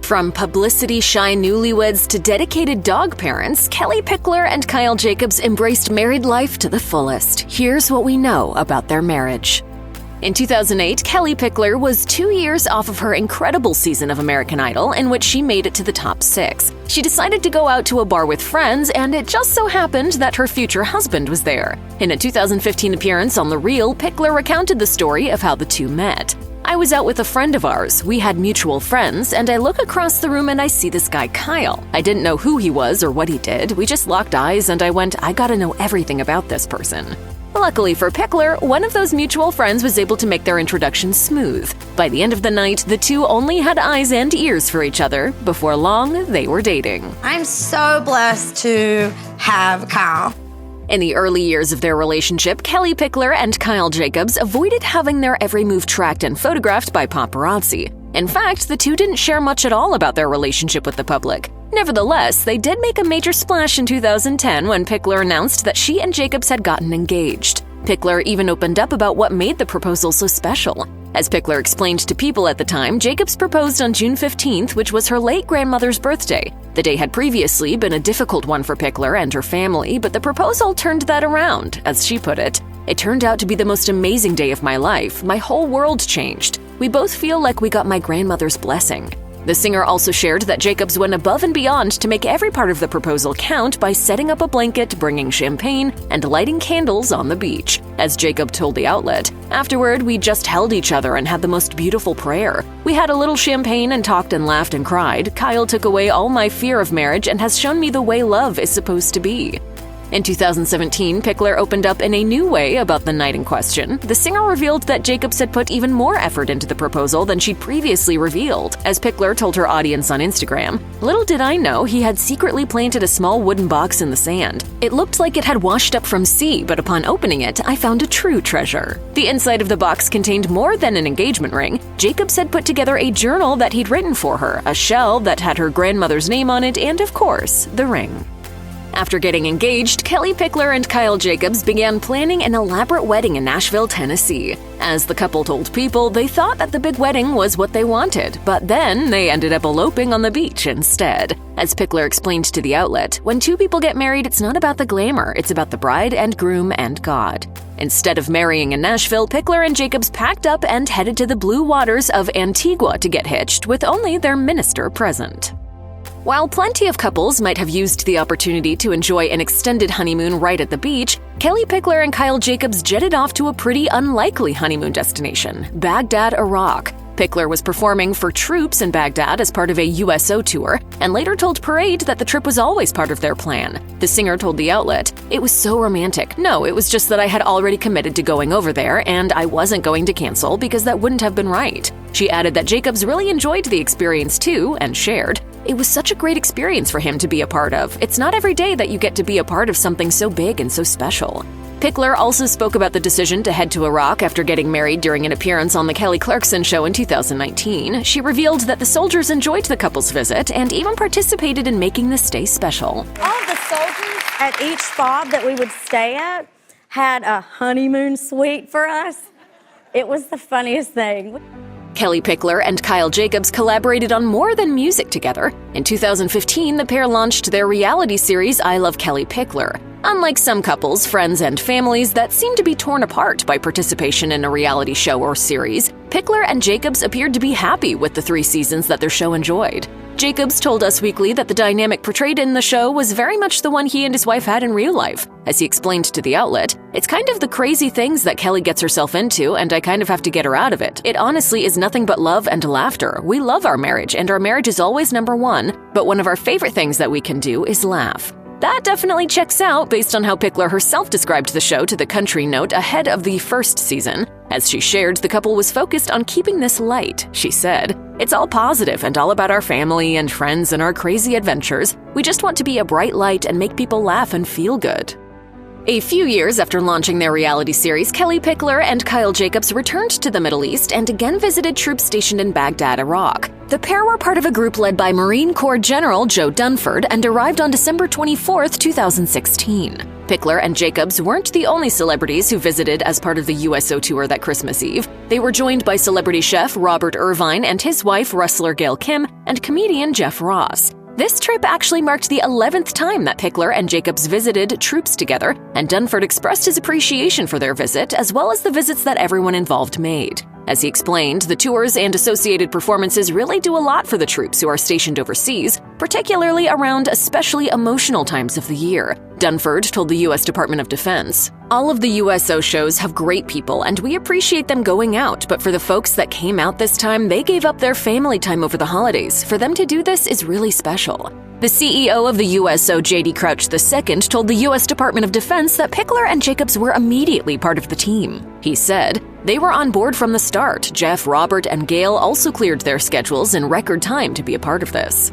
From publicity-shy newlyweds to dedicated dog parents, Kellie Pickler and Kyle Jacobs embraced married life to the fullest. Here's what we know about their marriage. In 2008, Kellie Pickler was 2 years off of her incredible season of American Idol, in which she made it to the top 6. She decided to go out to a bar with friends, and it just so happened that her future husband was there. In a 2015 appearance on The Real, Pickler recounted the story of how the two met. "I was out with a friend of ours. We had mutual friends, and I look across the room and I see this guy, Kyle. I didn't know who he was or what he did. We just locked eyes and I went, I gotta know everything about this person." Luckily for Pickler, one of those mutual friends was able to make their introduction smooth. By the end of the night, the two only had eyes and ears for each other. Before long, they were dating. I'm so blessed to have Kyle. In the early years of their relationship, Kellie Pickler and Kyle Jacobs avoided having their every move tracked and photographed by paparazzi. In fact, the two didn't share much at all about their relationship with the public. Nevertheless, they did make a major splash in 2010 when Pickler announced that she and Jacobs had gotten engaged. Pickler even opened up about what made the proposal so special. As Pickler explained to People at the time, Jacobs proposed on June 15th, which was her late grandmother's birthday. The day had previously been a difficult one for Pickler and her family, but the proposal turned that around, as she put it. "It turned out to be the most amazing day of my life. My whole world changed. We both feel like we got my grandmother's blessing." The singer also shared that Jacobs went above and beyond to make every part of the proposal count by setting up a blanket, bringing champagne, and lighting candles on the beach. As Jacob told the outlet, "Afterward, we just held each other and had the most beautiful prayer. We had a little champagne and talked and laughed and cried. Kyle took away all my fear of marriage and has shown me the way love is supposed to be." In 2017, Pickler opened up in a new way about the night in question. The singer revealed that Jacobs had put even more effort into the proposal than she'd previously revealed. As Pickler told her audience on Instagram, "Little did I know he had secretly planted a small wooden box in the sand. It looked like it had washed up from sea, but upon opening it, I found a true treasure." The inside of the box contained more than an engagement ring. Jacobs had put together a journal that he'd written for her, a shell that had her grandmother's name on it, and of course, the ring. After getting engaged, Kellie Pickler and Kyle Jacobs began planning an elaborate wedding in Nashville, Tennessee. As the couple told People, they thought that the big wedding was what they wanted, but then they ended up eloping on the beach instead. As Pickler explained to the outlet, "When two people get married, it's not about the glamour, it's about the bride and groom and God." Instead of marrying in Nashville, Pickler and Jacobs packed up and headed to the blue waters of Antigua to get hitched, with only their minister present. While plenty of couples might have used the opportunity to enjoy an extended honeymoon right at the beach, Kellie Pickler and Kyle Jacobs jetted off to a pretty unlikely honeymoon destination, Baghdad, Iraq. Pickler was performing for troops in Baghdad as part of a USO tour, and later told Parade that the trip was always part of their plan. The singer told the outlet, "It was so romantic. No, it was just that I had already committed to going over there, and I wasn't going to cancel because that wouldn't have been right." She added that Jacobs really enjoyed the experience too, and shared, "It was such a great experience for him to be a part of. It's not every day that you get to be a part of something so big and so special." Pickler also spoke about the decision to head to Iraq after getting married during an appearance on The Kelly Clarkson Show in 2019. She revealed that the soldiers enjoyed the couple's visit and even participated in making the stay special. All of the soldiers at each fob that we would stay at had a honeymoon suite for us. It was the funniest thing. Kellie Pickler and Kyle Jacobs collaborated on more than music together. In 2015, the pair launched their reality series I Love Kellie Pickler. Unlike some couples, friends, and families that seem to be torn apart by participation in a reality show or series, Pickler and Jacobs appeared to be happy with the 3 seasons that their show enjoyed. Jacobs told Us Weekly that the dynamic portrayed in the show was very much the one he and his wife had in real life. As he explained to the outlet, "It's kind of the crazy things that Kellie gets herself into, and I kind of have to get her out of it. It honestly is nothing but love and laughter. We love our marriage, and our marriage is always number one, but one of our favorite things that we can do is laugh." That definitely checks out based on how Pickler herself described the show to the Country Note ahead of the first season. As she shared, the couple was focused on keeping this light. She said, "It's all positive and all about our family and friends and our crazy adventures. We just want to be a bright light and make people laugh and feel good." A few years after launching their reality series, Kellie Pickler and Kyle Jacobs returned to the Middle East and again visited troops stationed in Baghdad, Iraq. The pair were part of a group led by Marine Corps General Joe Dunford and arrived on December 24, 2016. Pickler and Jacobs weren't the only celebrities who visited as part of the USO tour that Christmas Eve. They were joined by celebrity chef Robert Irvine and his wife, wrestler Gail Kim, and comedian Jeff Ross. This trip actually marked the 11th time that Pickler and Jacobs visited troops together, and Dunford expressed his appreciation for their visit, as well as the visits that everyone involved made. As he explained, the tours and associated performances really do a lot for the troops who are stationed overseas, particularly around especially emotional times of the year. Dunford told the U.S. Department of Defense, "All of the USO shows have great people, and we appreciate them going out, but for the folks that came out this time, they gave up their family time over the holidays. For them to do this is really special." The CEO of the USO, J.D. Crouch II, told the U.S. Department of Defense that Pickler and Jacobs were immediately part of the team. He said, "They were on board from the start. Jeff, Robert, and Gail also cleared their schedules in record time to be a part of this."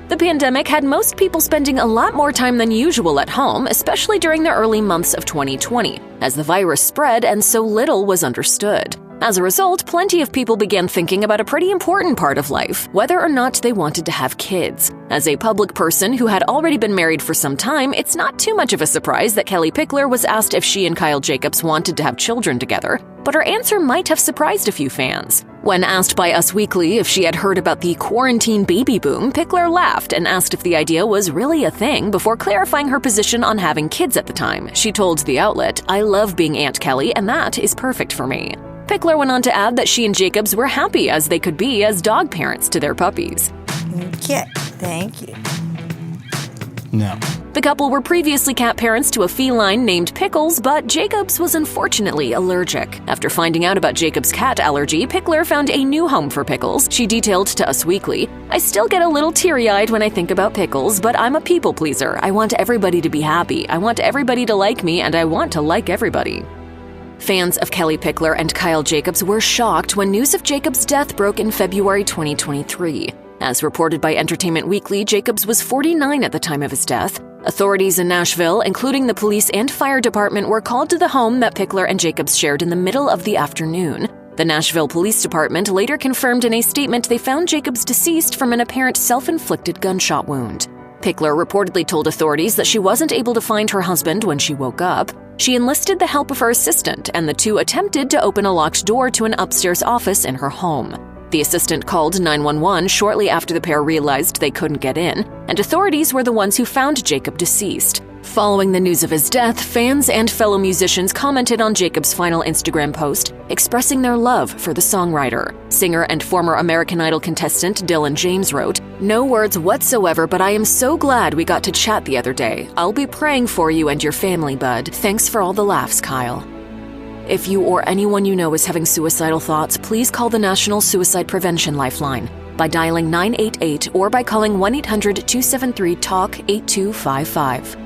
The pandemic had most people spending a lot more time than usual at home, especially during the early months of 2020, as the virus spread and so little was understood. As a result, plenty of people began thinking about a pretty important part of life, whether or not they wanted to have kids. As a public person who had already been married for some time, it's not too much of a surprise that Kellie Pickler was asked if she and Kyle Jacobs wanted to have children together, but her answer might have surprised a few fans. When asked by Us Weekly if she had heard about the quarantine baby boom, Pickler laughed and asked if the idea was really a thing before clarifying her position on having kids at the time. She told the outlet, "I love being Aunt Kellie, and that is perfect for me." Pickler went on to add that she and Jacobs were happy as they could be as dog parents to their puppies. Okay, thank you. No. The couple were previously cat parents to a feline named Pickles, but Jacobs was unfortunately allergic. After finding out about Jacobs' cat allergy, Pickler found a new home for Pickles. She detailed to Us Weekly, "I still get a little teary-eyed when I think about Pickles, but I'm a people pleaser. I want everybody to be happy. I want everybody to like me, and I want to like everybody." Fans of Kellie Pickler and Kyle Jacobs were shocked when news of Jacobs' death broke in February 2023. As reported by Entertainment Weekly, Jacobs was 49 at the time of his death. Authorities in Nashville, including the police and fire department, were called to the home that Pickler and Jacobs shared in the middle of the afternoon. The Nashville Police Department later confirmed in a statement they found Jacobs deceased from an apparent self-inflicted gunshot wound. Pickler reportedly told authorities that she wasn't able to find her husband when she woke up. She enlisted the help of her assistant, and the two attempted to open a locked door to an upstairs office in her home. The assistant called 911 shortly after the pair realized they couldn't get in, and authorities were the ones who found Jacob deceased. Following the news of his death, fans and fellow musicians commented on Jacob's final Instagram post, expressing their love for the songwriter. Singer and former American Idol contestant Dylan James wrote, "No words whatsoever, but I am so glad we got to chat the other day. I'll be praying for you and your family, bud. Thanks for all the laughs, Kyle." If you or anyone you know is having suicidal thoughts, please call the National Suicide Prevention Lifeline by dialing 988 or by calling 1-800-273-TALK-8255.